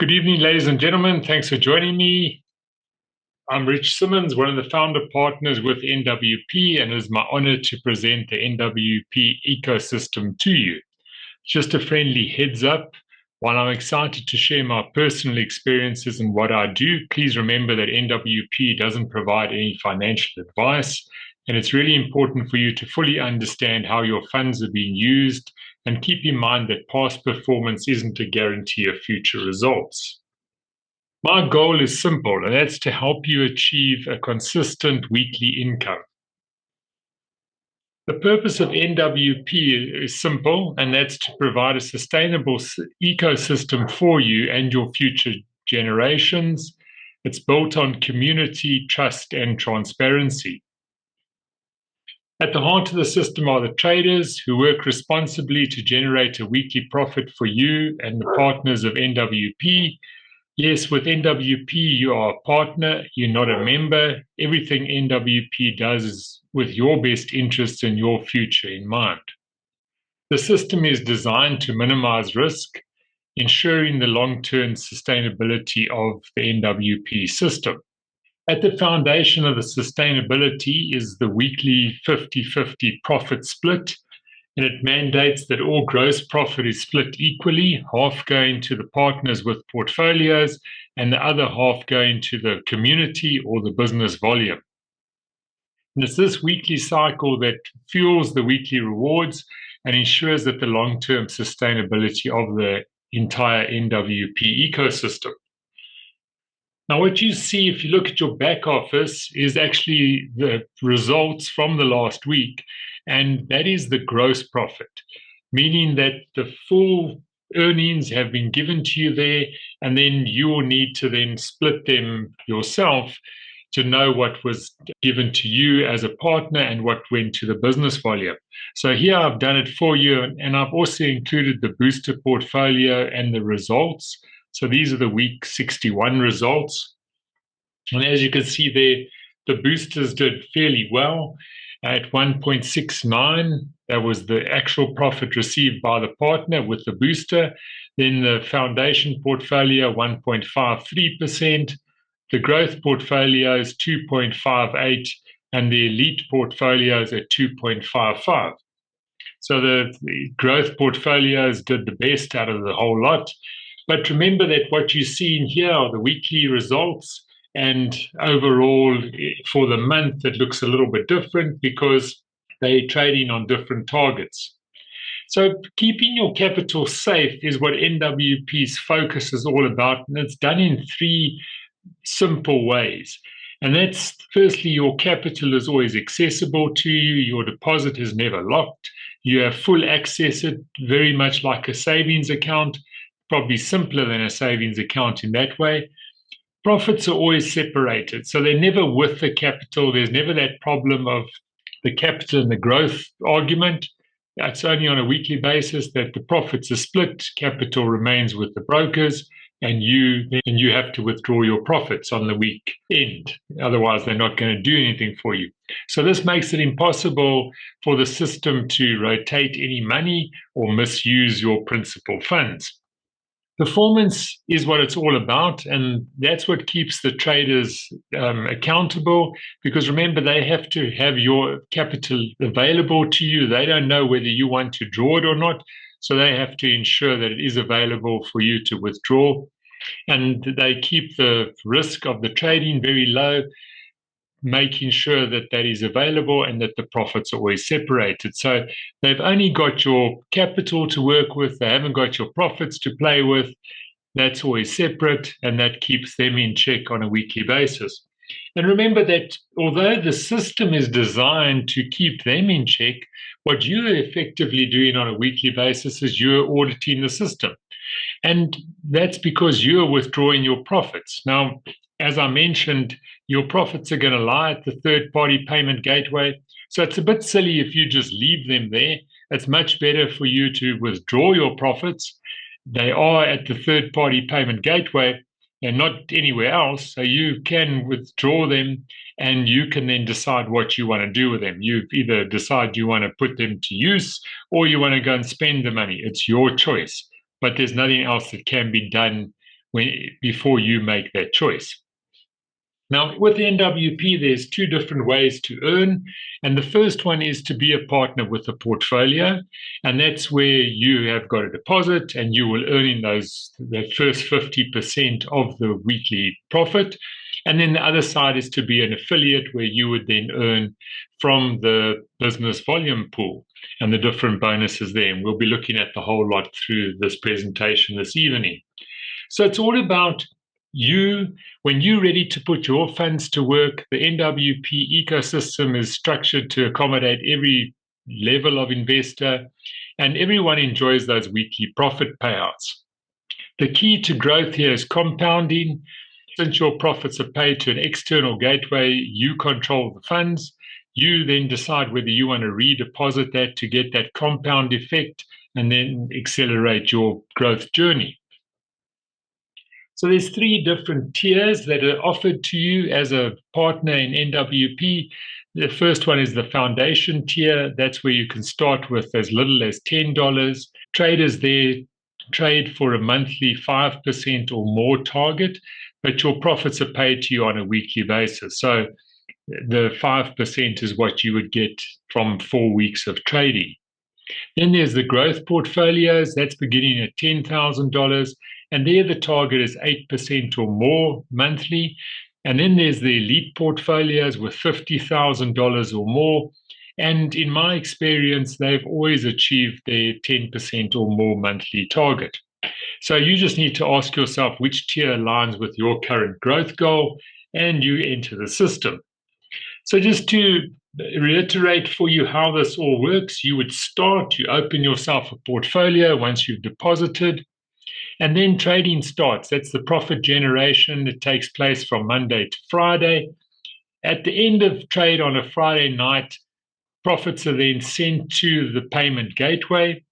Good evening, ladies and gentlemen. Thanks for joining me. I'm Rich Simmonds, one of the founder partners with NWP, and it is my honor to present the NWP ecosystem to you. Just a friendly heads up, while I'm excited to share my personal experiences and what I do, please remember that NWP doesn't provide any financial advice, and it's really important for you to fully understand how your funds are being used and keep in mind that past performance isn't a guarantee of future results. My goal is simple, and that's to help you achieve a consistent weekly income. The purpose of NWP is simple, and that's to provide a sustainable ecosystem for you and your future generations. It's built on community, trust, and transparency. At the heart of the system are the traders who work responsibly to generate a weekly profit for you and the partners of NWP. Yes, with NWP, you are a partner, you're not a member. Everything NWP does is with your best interests and your future in mind. The system is designed to minimize risk, ensuring the long-term sustainability of the NWP system. At the foundation of the sustainability is the weekly 50-50 profit split, and it mandates that all gross profit is split equally, half going to the partners with portfolios and the other half going to the community or the business volume. And it's this weekly cycle that fuels the weekly rewards and ensures that the long-term sustainability of the entire NWP ecosystem. Now, what you see if you look at your back office is actually the results from the last week, and that is the gross profit, meaning that the full earnings have been given to you there, and then you will need to then split them yourself to know what was given to you as a partner and what went to the business volume. So here I've done it for you, and I've also included the booster portfolio and the results. So these are the week 61 results. And as you can see there, the boosters did fairly well at 1.69. That was the actual profit received by the partner with the booster. Then the foundation portfolio, 1.53%. The growth portfolio is 2.58, and the elite portfolio is at 2.55. So the growth portfolios did the best out of the whole lot. But remember that what you see in here are the weekly results, and overall for the month it looks a little bit different because they're trading on different targets. So keeping your capital safe is what NWP's focus is all about, and it's done in three simple ways. And that's firstly, your capital is always accessible to you, your deposit is never locked, you have full access, it very much like a savings account, probably simpler than a savings account in that way. Profits are always separated, so they're never with the capital. There's never that problem of the capital and the growth argument. It's only on a weekly basis that the profits are split, capital remains with the brokers, and you have to withdraw your profits on the week end. Otherwise, they're not going to do anything for you. So this makes it impossible for the system to rotate any money or misuse your principal funds. Performance is what it's all about, and that's what keeps the traders accountable, because remember, they have to have your capital available to you. They don't know whether you want to draw it or not, so they have to ensure that it is available for you to withdraw, and they keep the risk of the trading very low, making sure that that is available and that the profits are always separated. So they've only got your capital to work with, they haven't got your profits to play with. That's always separate, and that keeps them in check on a weekly basis. And remember that although the system is designed to keep them in check, what you're effectively doing on a weekly basis is you're auditing the system. And that's because you're withdrawing your profits. Now, as I mentioned, your profits are going to lie at the third-party payment gateway. So it's a bit silly if you just leave them there. It's much better for you to withdraw your profits. They are at the third-party payment gateway and not anywhere else. So you can withdraw them, and you can then decide what you want to do with them. You either decide you want to put them to use or you want to go and spend the money. It's your choice. But there's nothing else that can be done before you make that choice. Now, with NWP, there's two different ways to earn. And the first one is to be a partner with a portfolio. And that's where you have got a deposit and you will earn in the first 50% of the weekly profit. And then the other side is to be an affiliate where you would then earn from the business volume pool and the different bonuses there. And we'll be looking at the whole lot through this presentation this evening. So it's all about you. When you're ready to put your funds to work, the NWP ecosystem is structured to accommodate every level of investor, and everyone enjoys those weekly profit payouts. The key to growth here is compounding. Since your profits are paid to an external gateway, you control the funds. You then decide whether you want to redeposit that to get that compound effect and then accelerate your growth journey. So there's three different tiers that are offered to you as a partner in NWP. The first one is the foundation tier. That's where you can start with as little as $10. Traders there trade for a monthly 5% or more target, but your profits are paid to you on a weekly basis. So the 5% is what you would get from 4 weeks of trading. Then there's the growth portfolios. That's beginning at $10,000. And there the target is 8% or more monthly. And then there's the elite portfolios with $50,000 or more. And in my experience, they've always achieved their 10% or more monthly target. So you just need to ask yourself which tier aligns with your current growth goal, and you enter the system. So just to reiterate for you how this all works, you would start, you open yourself a portfolio once you've deposited, and then trading starts. That's the profit generation that takes place from Monday to Friday. At the end of trade on a Friday night, profits are then sent to the payment gateway.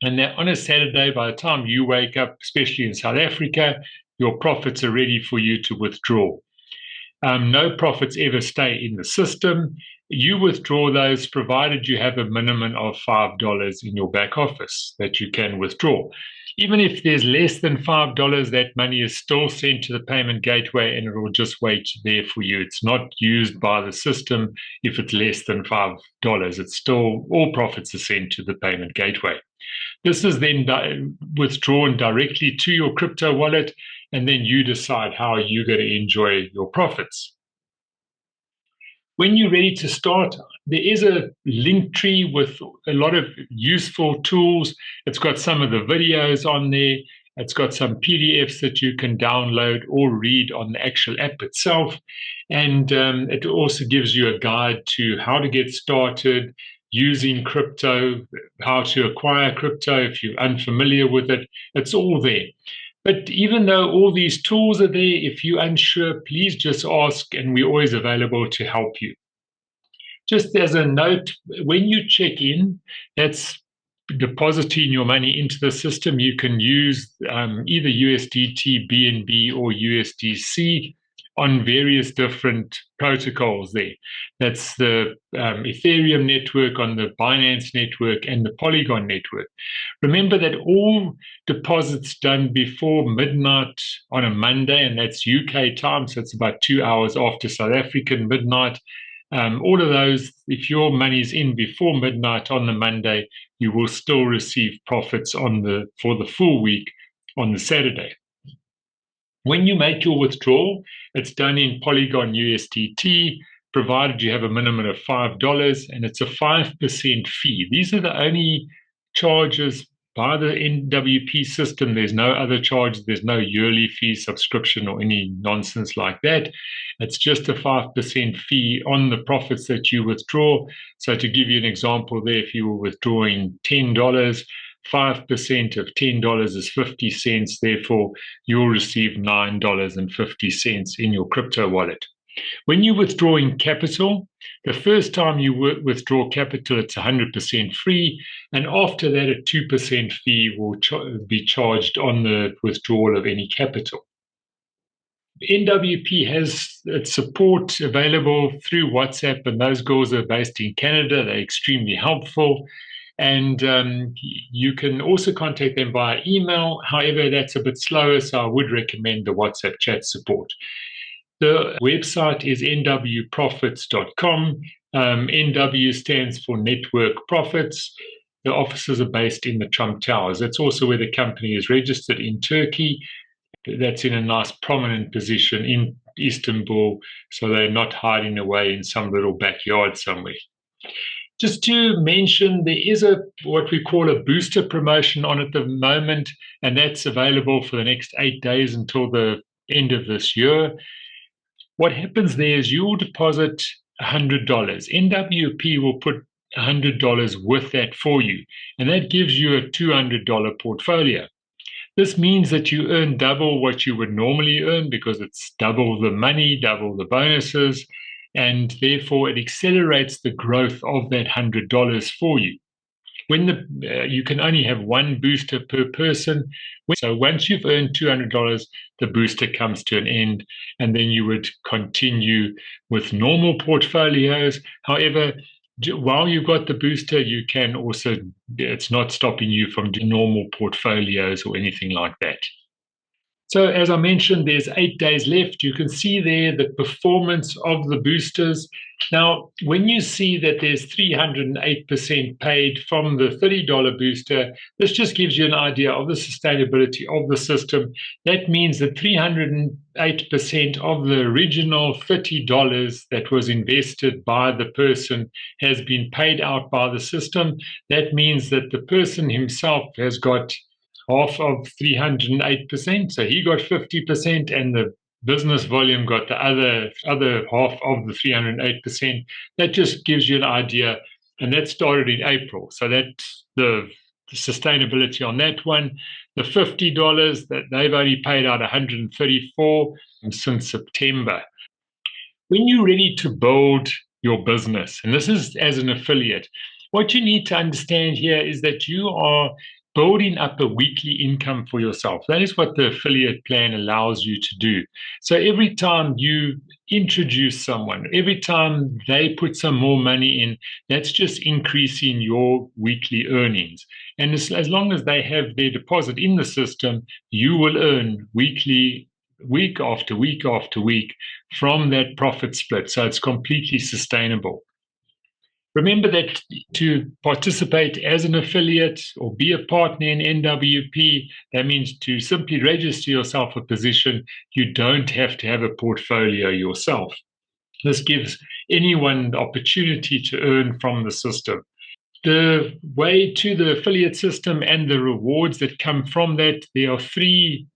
And then on a Saturday, by the time you wake up, especially in South Africa, your profits are ready for you to withdraw. No profits ever stay in the system. You withdraw those provided you have a minimum of $5 in your back office that you can withdraw. Even if there's less than $5, that money is still sent to the payment gateway and it will just wait there for you. It's not used by the system if it's less than $5. It's still, all profits are sent to the payment gateway. This is then withdrawn directly to your crypto wallet, and then you decide how you're going to enjoy your profits. When you're ready to start, there is a link tree with a lot of useful tools. It's got some of the videos on there. It's got some PDFs that you can download or read on the actual app itself. And it also gives you a guide to how to get started using crypto, how to acquire crypto if you're unfamiliar with it. It's all there. But even though all these tools are there, if you're unsure, please just ask, and we're always available to help you. Just as a note, when you check in, that's depositing your money into the system. You can use either USDT, BNB, or USDC on various different protocols there. That's the Ethereum network, on the Binance network, and the Polygon network. Remember that all deposits done before midnight on a Monday, and that's UK time, so it's about 2 hours after South African midnight. All of those, if your money's in before midnight on the Monday, you will still receive profits for the full week on the Saturday. When you make your withdrawal, it's done in Polygon USDT, provided you have a minimum of $5, and it's a 5% fee. These are the only charges by the NWP system. There's no other charge. There's no yearly fee, subscription, or any nonsense like that. It's just a 5% fee on the profits that you withdraw. So to give you an example there, if you were withdrawing $10, 5% of $10 is 50 cents. Therefore, you'll receive $9.50 in your crypto wallet. When you're withdrawing capital, the first time you withdraw capital, it's 100% free. And after that, a 2% fee will be charged on the withdrawal of any capital. NWP has its support available through WhatsApp, and those girls are based in Canada. They're extremely helpful. And you can also contact them via email. However, that's a bit slower, so I would recommend the WhatsApp chat support. The website is nwprofits.com. NW stands for Network Profits. The offices are based in the Trump Towers. That's also where the company is registered in Turkey. That's in a nice prominent position in Istanbul, so they're not hiding away in some little backyard somewhere. Just to mention, there is what we call a booster promotion on at the moment, and that's available for the next 8 days until the end of this year. What happens there is you'll deposit $100. NWP will put $100 with that for you, and that gives you a $200 portfolio. This means that you earn double what you would normally earn because it's double the money, double the bonuses, and therefore it accelerates the growth of that $100 for you. When you can only have one booster per person, so once you've earned $200, the booster comes to an end, and then you would continue with normal portfolios. However, while you've got the booster, you can also, it's not stopping you from doing normal portfolios or anything like that. So as I mentioned, there's 8 days left. You can see there the performance of the boosters. Now, when you see that there's 308% paid from the $30 booster, this just gives you an idea of the sustainability of the system. That means that 308% of the original $30 that was invested by the person has been paid out by the system. That means that the person himself has got half of 308%. So he got 50%, and the business volume got the other half of the 308%. That just gives you an idea. And that started in April. So that's the sustainability on that one. The $50 that they've only paid out 134 since September. When you're ready to build your business, and this is as an affiliate, what you need to understand here is that you are building up a weekly income for yourself. That is what the affiliate plan allows you to do. So every time you introduce someone, every time they put some more money in, that's just increasing your weekly earnings. And as long as they have their deposit in the system, you will earn weekly, week after week after week from that profit split. So it's completely sustainable. Remember that to participate as an affiliate or be a partner in NWP, that means to simply register yourself a position. You don't have to have a portfolio yourself. This gives anyone the opportunity to earn from the system. The way to the affiliate system and the rewards that come from that, there are 3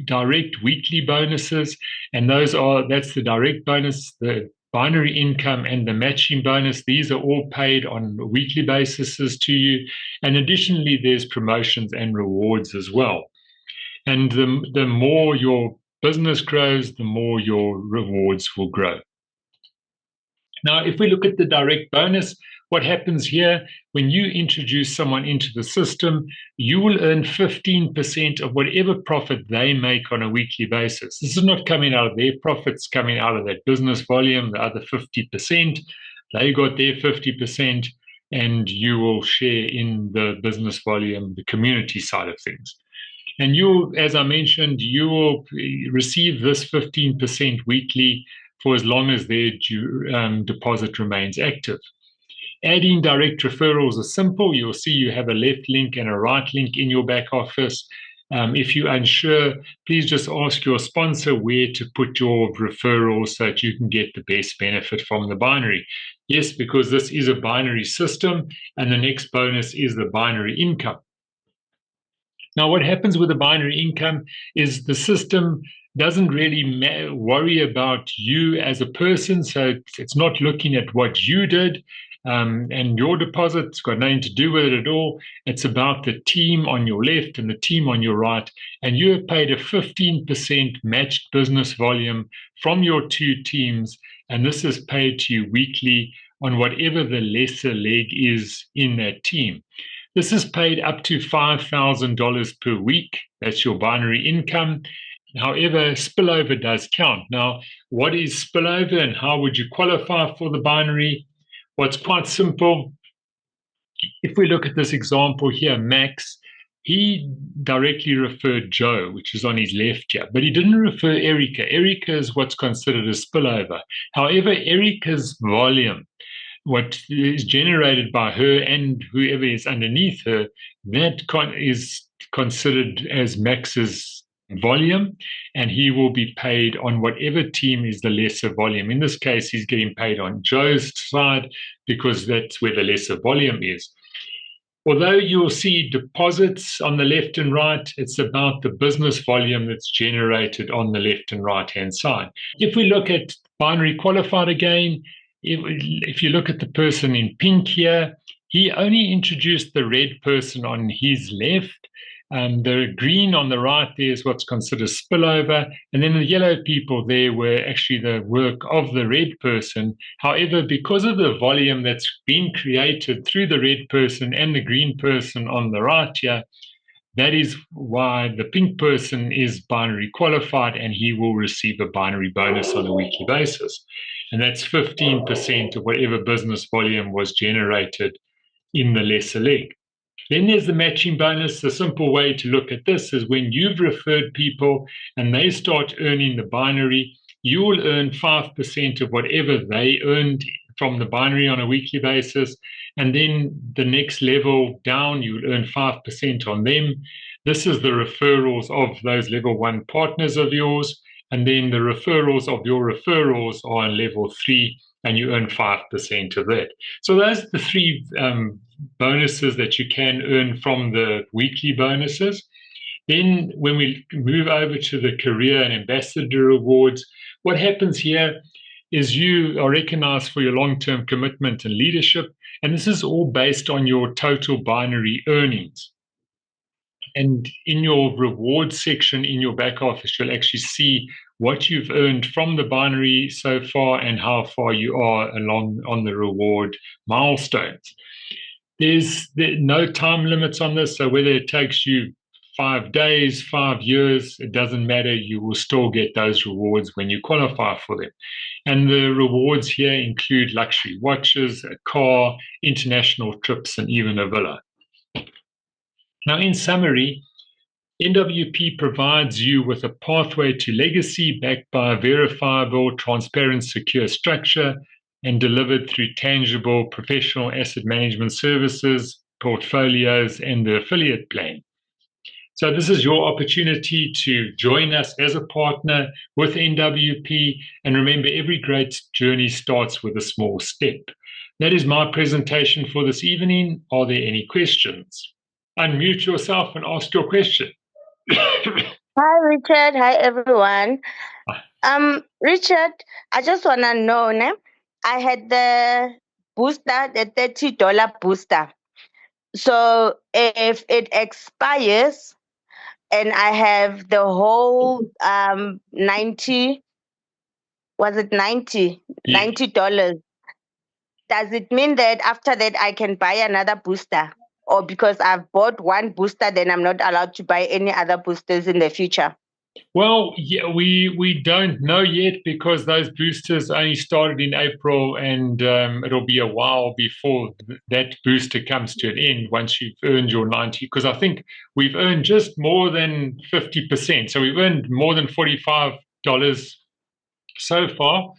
direct weekly bonuses, and that's the direct bonus, the binary income, and the matching bonus. These are all paid on a weekly basis to you. And additionally, there's promotions and rewards as well. And the more your business grows, the more your rewards will grow. Now, if we look at the direct bonus, what happens here, when you introduce someone into the system, you will earn 15% of whatever profit they make on a weekly basis. This is not coming out of their profits, coming out of that business volume, the other 50%. They got their 50%, and you will share in the business volume, the community side of things. And you, as I mentioned, you will receive this 15% weekly for as long as their deposit remains active. Adding direct referrals is simple. You'll see you have a left link and a right link in your back office. If you're unsure, please just ask your sponsor where to put your referrals so that you can get the best benefit from the binary. Yes, because this is a binary system, and the next bonus is the binary income. Now, what happens with the binary income is the system doesn't really worry about you as a person. So it's not looking at what you did. And your deposit's got nothing to do with it at all. It's about the team on your left and the team on your right. And you have paid a 15% matched business volume from your 2 teams. And this is paid to you weekly on whatever the lesser leg is in that team. This is paid up to $5,000 per week. That's your binary income. However, spillover does count. Now, what is spillover and how would you qualify for the binary? Well, it's quite simple. if we look at this example here, Max, he directly referred Joe, which is on his left here, but he didn't refer Erica. Erica is what's considered a spillover. However, Erica's volume, what is generated by her and whoever is underneath her, that is considered as Max's volume, and he will be paid on whatever team is the lesser volume. In this case, he's getting paid on Joe's side because that's where the lesser volume is. Although you'll see deposits on the left and right, it's about the business volume that's generated on the left and right-hand side. If we look at binary qualified again, if you look at the person in pink here, he only introduced the red person on his left. The green on the right there is what's considered spillover, and then the yellow people there were actually the work of the red person. However, because of the volume that's been created through the red person and the green person on the right here, that is why the pink person is binary qualified, and he will receive a binary bonus on a weekly basis. And that's 15% of whatever business volume was generated in the lesser leg. Then there's the matching bonus. The simple way to look at this is when you've referred people and they start earning the binary, you will earn 5% of whatever they earned from the binary on a weekly basis. And then the next level down, you will earn 5% on them. This is the referrals of those level 1 partners of yours. And then the referrals of your referrals are on level 3, and you earn 5% of that. So those are the 3 bonuses that you can earn from the weekly bonuses. Then when we move over to the career and ambassador awards, what happens here is you are recognized for your long-term commitment and leadership, and this is all based on your total binary earnings. And in your reward section in your back office, you'll actually see what you've earned from the binary so far and how far you are along on the reward milestones. There's no time limits on this, so whether it takes you 5 days, 5 years, it doesn't matter. You will still get those rewards when you qualify for them. And the rewards here include luxury watches, a car, international trips, and even a villa. Now, in summary, NWP provides you with a pathway to legacy backed by a verifiable, transparent, secure structure and delivered through tangible professional asset management services, portfolios, and the affiliate plan. So this is your opportunity to join us as a partner with NWP. And remember, every great journey starts with a small step. That is my presentation for this evening. Are there any questions? Unmute yourself and ask your question. Hi, Richard. Hi, everyone. Richard, I just want to know, I had the booster, the $30 booster. So if it expires and I have the whole 90, was it 90? Yes. $90. Does it mean that after that I can buy another booster? Or because I've bought one booster, then I'm not allowed to buy any other boosters in the future? Well, yeah, we don't know yet because those boosters only started in April, and it'll be a while before that booster comes to an end once you've earned your 90. Because I think we've earned just more than 50%. So we've earned more than $45 so far.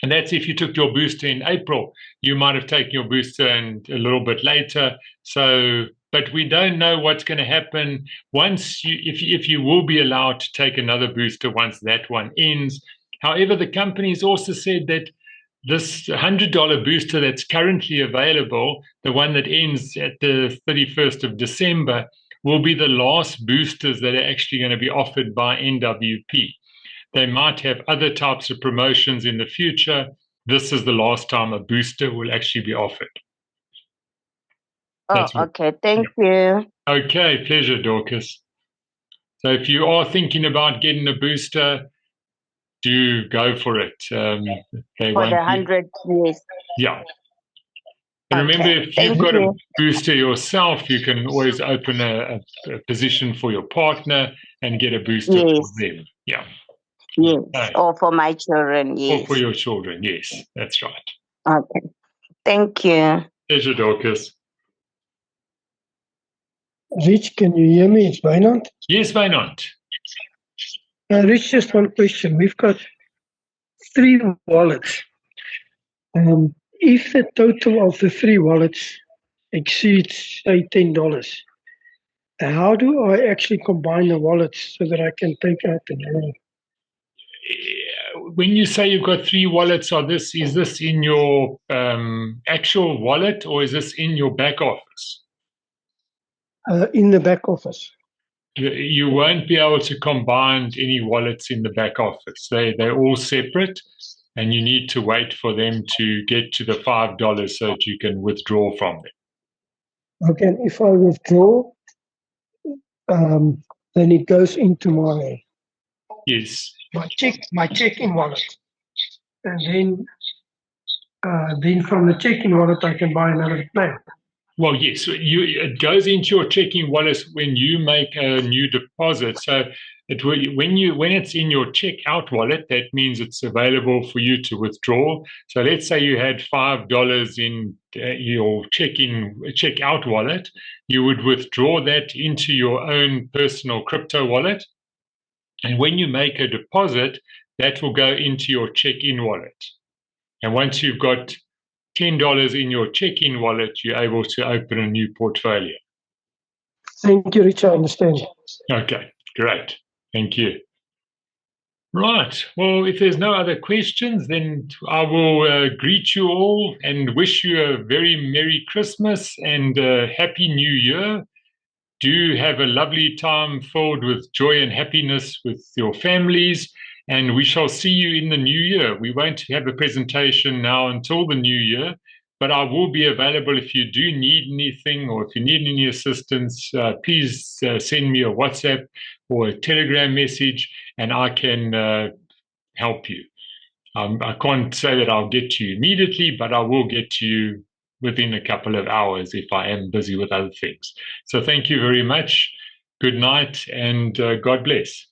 And that's if you took your booster in April. You might have taken your booster and a little bit later. So, but we don't know what's going to happen once if you will be allowed to take another booster once that one ends. However, the company's also said that this $100 booster that's currently available, the one that ends at the 31st of December, will be the last boosters that are actually going to be offered by NWP. They might have other types of promotions in the future. This is the last time a booster will actually be offered. Okay. Thank you. Okay, pleasure, Dorcas. So if you are thinking about getting a booster, do go for it. For the 100, yes. Yeah. And remember, if you've got a booster yourself, you can always open a position for your partner and get a booster for them. Yeah. Yes, okay. Or for my children, yes. Or for your children, yes, that's right. Okay, thank you. Pleasure, Dorcas. Rich, can you hear me? It's Wynand. Yes, why not? Rich, just one question. We've got 3 wallets. If the total of the 3 wallets exceeds, say, $10, how do I actually combine the wallets so that I can take out the money? When you say you've got 3 wallets, is this in your actual wallet or is this in your back office? In the back office. You won't be able to combine any wallets in the back office. They're all separate, and you need to wait for them to get to the $5 so that you can withdraw from them. Okay, and if I withdraw, then it goes into my Yes. my checking wallet, and then from the checking wallet I can buy another plan. Well, yes, it goes into your checking wallet when you make a new deposit. So when it's in your checkout wallet, that means it's available for you to withdraw. So let's say you had $5 in your checkout wallet, you would withdraw that into your own personal crypto wallet. And when you make a deposit, that will go into your check-in wallet. And once you've got $10 in your check-in wallet, you're able to open a new portfolio. Thank you, Rich. I understand. Okay, great. Thank you. Right. Well, if there's no other questions, then I will greet you all and wish you a very Merry Christmas and a Happy New Year. Do have a lovely time filled with joy and happiness with your families. And we shall see you in the new year. We won't have a presentation now until the new year, but I will be available if you do need anything or if you need any assistance. Please send me a WhatsApp or a Telegram message, and I can help you. I can't say that I'll get to you immediately, but I will get to you within a couple of hours if I am busy with other things. So thank you very much. Good night, and God bless.